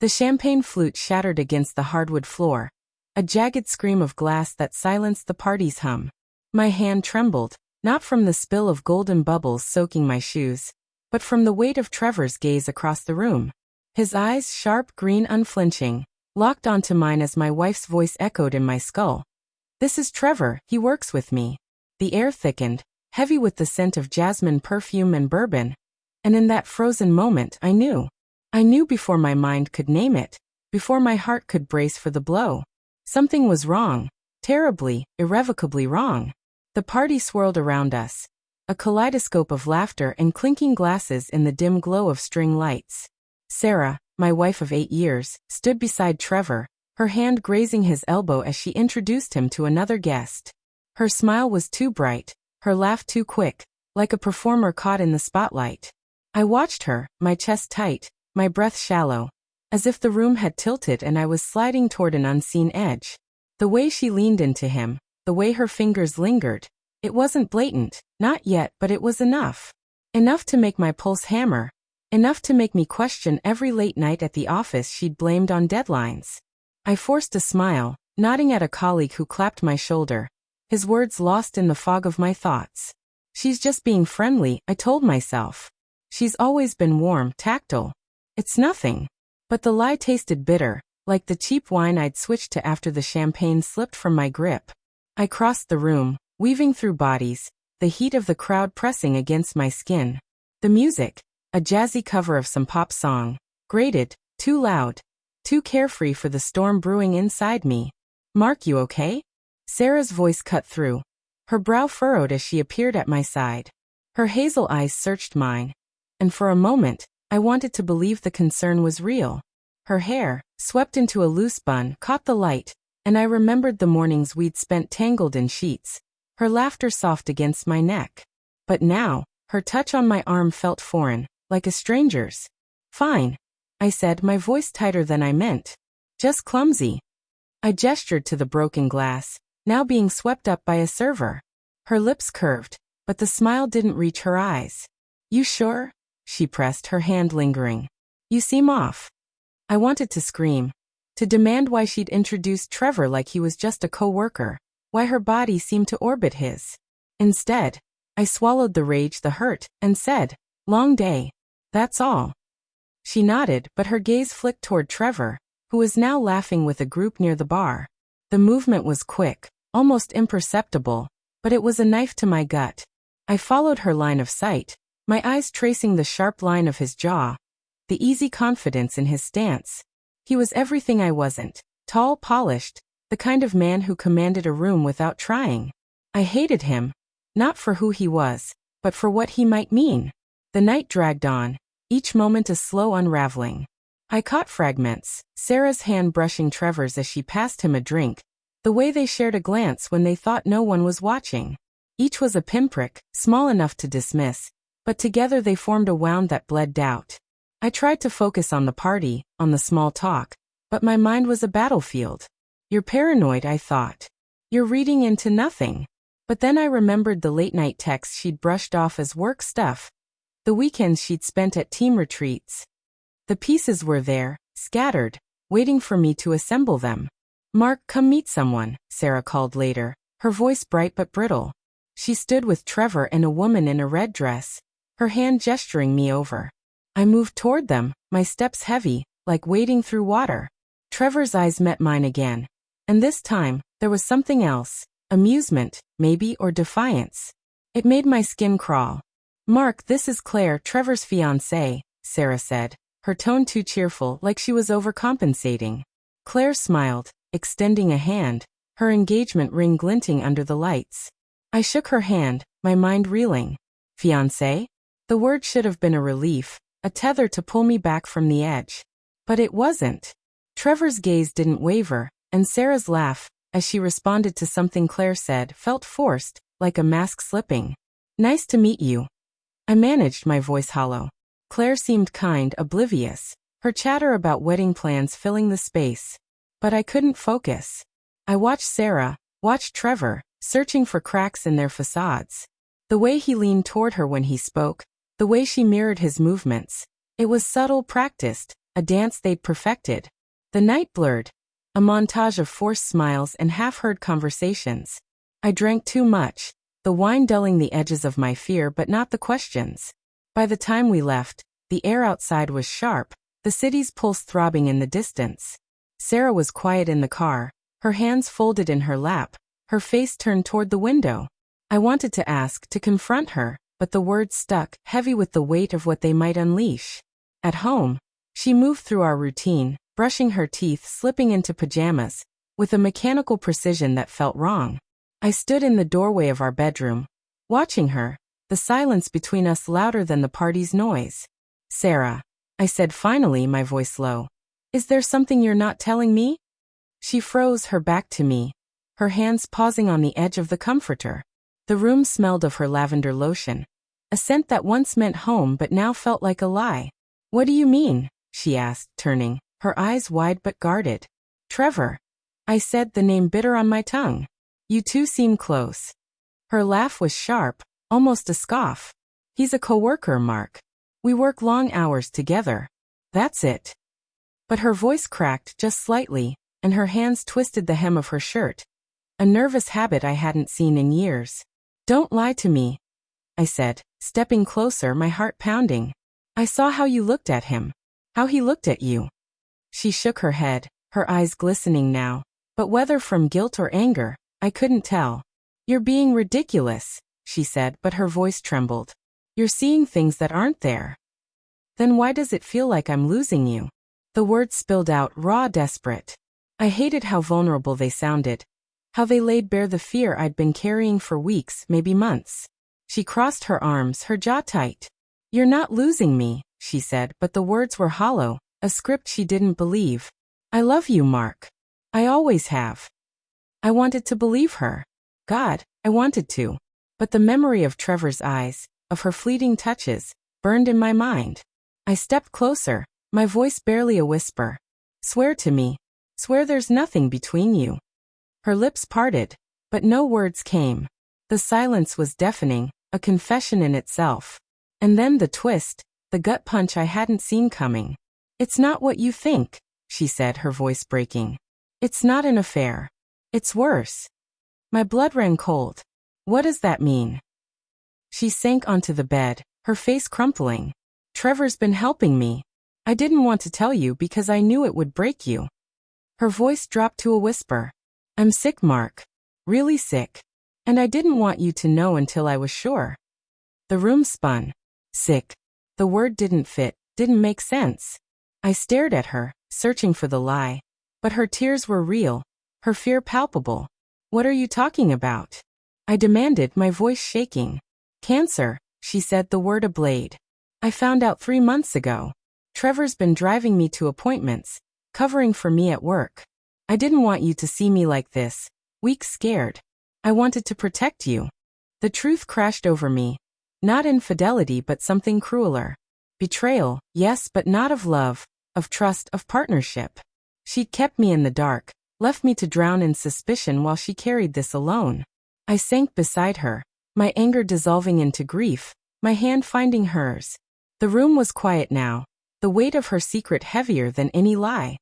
The champagne flute shattered against the hardwood floor, a jagged scream of glass that silenced the party's hum. My hand trembled, not from the spill of golden bubbles soaking my shoes, but from the weight of Trevor's gaze across the room. His eyes, sharp, green, unflinching, locked onto mine as my wife's voice echoed in my skull. "This is Trevor, he works with me." The air thickened, heavy with the scent of jasmine perfume and bourbon, and in that frozen moment I knew. I knew before my mind could name it, before my heart could brace for the blow. Something was wrong, terribly, irrevocably wrong. The party swirled around us, a kaleidoscope of laughter and clinking glasses in the dim glow of string lights. Sarah, my wife of 8 years, stood beside Trevor, her hand grazing his elbow as she introduced him to another guest. Her smile was too bright, her laugh too quick, like a performer caught in the spotlight. I watched her, my chest tight, my breath shallow, as if the room had tilted and I was sliding toward an unseen edge. The way she leaned into him, the way her fingers lingered, it wasn't blatant, not yet, but it was enough. Enough to make my pulse hammer. Enough to make me question every late night at the office she'd blamed on deadlines. I forced a smile, nodding at a colleague who clapped my shoulder, his words lost in the fog of my thoughts. She's just being friendly, I told myself. She's always been warm, tactile. It's nothing. But the lie tasted bitter, like the cheap wine I'd switched to after the champagne slipped from my grip. I crossed the room, weaving through bodies, the heat of the crowd pressing against my skin. The music, a jazzy cover of some pop song, grated, too loud, too carefree for the storm brewing inside me. "Mark, you okay?" Sarah's voice cut through. Her brow furrowed as she appeared at my side. Her hazel eyes searched mine, and for a moment, I wanted to believe the concern was real. Her hair, swept into a loose bun, caught the light, and I remembered the mornings we'd spent tangled in sheets, her laughter soft against my neck. But now, her touch on my arm felt foreign, like a stranger's. "Fine," I said, my voice tighter than I meant. "Just clumsy." I gestured to the broken glass, now being swept up by a server. Her lips curved, but the smile didn't reach her eyes. "You sure?" she pressed, her hand lingering. "You seem off." I wanted to scream, to demand why she'd introduced Trevor like he was just a co-worker, why her body seemed to orbit his. Instead, I swallowed the rage, the hurt, and said, "Long day. That's all." She nodded, but her gaze flicked toward Trevor, who was now laughing with a group near the bar. The movement was quick, almost imperceptible, but it was a knife to my gut. I followed her line of sight, my eyes tracing the sharp line of his jaw, the easy confidence in his stance. He was everything I wasn't, tall, polished, the kind of man who commanded a room without trying. I hated him, not for who he was, but for what he might mean. The night dragged on, each moment a slow unraveling. I caught fragments, Sarah's hand brushing Trevor's as she passed him a drink, the way they shared a glance when they thought no one was watching. Each was a pinprick, small enough to dismiss, but together they formed a wound that bled doubt. I tried to focus on the party, on the small talk, but my mind was a battlefield. "You're paranoid," I thought. "You're reading into nothing." But then I remembered the late-night texts she'd brushed off as work stuff, the weekends she'd spent at team retreats. The pieces were there, scattered, waiting for me to assemble them. "Mark, come meet someone," Sarah called later, her voice bright but brittle. She stood with Trevor and a woman in a red dress, her hand gesturing me over. I moved toward them, my steps heavy, like wading through water. Trevor's eyes met mine again, and this time, there was something else, amusement, maybe, or defiance. It made my skin crawl. "Mark, this is Claire, Trevor's fiancée," Sarah said, her tone too cheerful, like she was overcompensating. Claire smiled, extending a hand, her engagement ring glinting under the lights. I shook her hand, my mind reeling. Fiancé? The word should have been a relief, a tether to pull me back from the edge. But it wasn't. Trevor's gaze didn't waver, and Sarah's laugh, as she responded to something Claire said, felt forced, like a mask slipping. "Nice to meet you." I managed, my voice hollow. Claire seemed kind, oblivious, her chatter about wedding plans filling the space. But I couldn't focus. I watched Sarah, watched Trevor, searching for cracks in their facades. The way he leaned toward her when he spoke, the way she mirrored his movements. It was subtle, practiced, a dance they'd perfected. The night blurred, a montage of forced smiles and half-heard conversations. I drank too much, the wine dulling the edges of my fear but not the questions. By the time we left, the air outside was sharp, the city's pulse throbbing in the distance. Sarah was quiet in the car, her hands folded in her lap, her face turned toward the window. I wanted to ask, to confront her, but the words stuck, heavy with the weight of what they might unleash. At home, she moved through our routine, brushing her teeth, slipping into pajamas, with a mechanical precision that felt wrong. I stood in the doorway of our bedroom, watching her, the silence between us louder than the party's noise. "Sarah," I said finally, my voice low. "Is there something you're not telling me?" She froze, her back to me, her hands pausing on the edge of the comforter. The room smelled of her lavender lotion, a scent that once meant home but now felt like a lie. "What do you mean?" she asked, turning, her eyes wide but guarded. "Trevor," I said, the name bitter on my tongue. "You two seem close." Her laugh was sharp, almost a scoff. "He's a coworker, Mark. We work long hours together. That's it." But her voice cracked just slightly, and her hands twisted the hem of her shirt, a nervous habit I hadn't seen in years. "Don't lie to me," I said, stepping closer, my heart pounding. "I saw how you looked at him, how he looked at you." She shook her head, her eyes glistening now, but whether from guilt or anger, I couldn't tell. "You're being ridiculous," she said, but her voice trembled. "You're seeing things that aren't there." "Then why does it feel like I'm losing you?" The words spilled out, raw, desperate. I hated how vulnerable they sounded, how they laid bare the fear I'd been carrying for weeks, maybe months. She crossed her arms, her jaw tight. "You're not losing me," she said, but the words were hollow, a script she didn't believe. "I love you, Mark. I always have." I wanted to believe her. God, I wanted to. But the memory of Trevor's eyes, of her fleeting touches, burned in my mind. I stepped closer, my voice barely a whisper. "Swear to me. Swear there's nothing between you." Her lips parted, but no words came. The silence was deafening, a confession in itself. And then the twist, the gut punch I hadn't seen coming. "It's not what you think," she said, her voice breaking. "It's not an affair. It's worse." My blood ran cold. "What does that mean?" She sank onto the bed, her face crumpling. "Trevor's been helping me. I didn't want to tell you because I knew it would break you." Her voice dropped to a whisper. "I'm sick, Mark. Really sick. And I didn't want you to know until I was sure." The room spun. Sick. The word didn't fit, didn't make sense. I stared at her, searching for the lie. But her tears were real, her fear palpable. "What are you talking about?" I demanded, my voice shaking. "Cancer," she said, the word a blade. "I found out 3 months ago. Trevor's been driving me to appointments, covering for me at work. I didn't want you to see me like this, weak, scared. I wanted to protect you." The truth crashed over me. Not infidelity but something crueler. Betrayal, yes, but not of love, of trust, of partnership. She'd kept me in the dark, left me to drown in suspicion while she carried this alone. I sank beside her, my anger dissolving into grief, my hand finding hers. The room was quiet now, the weight of her secret heavier than any lie.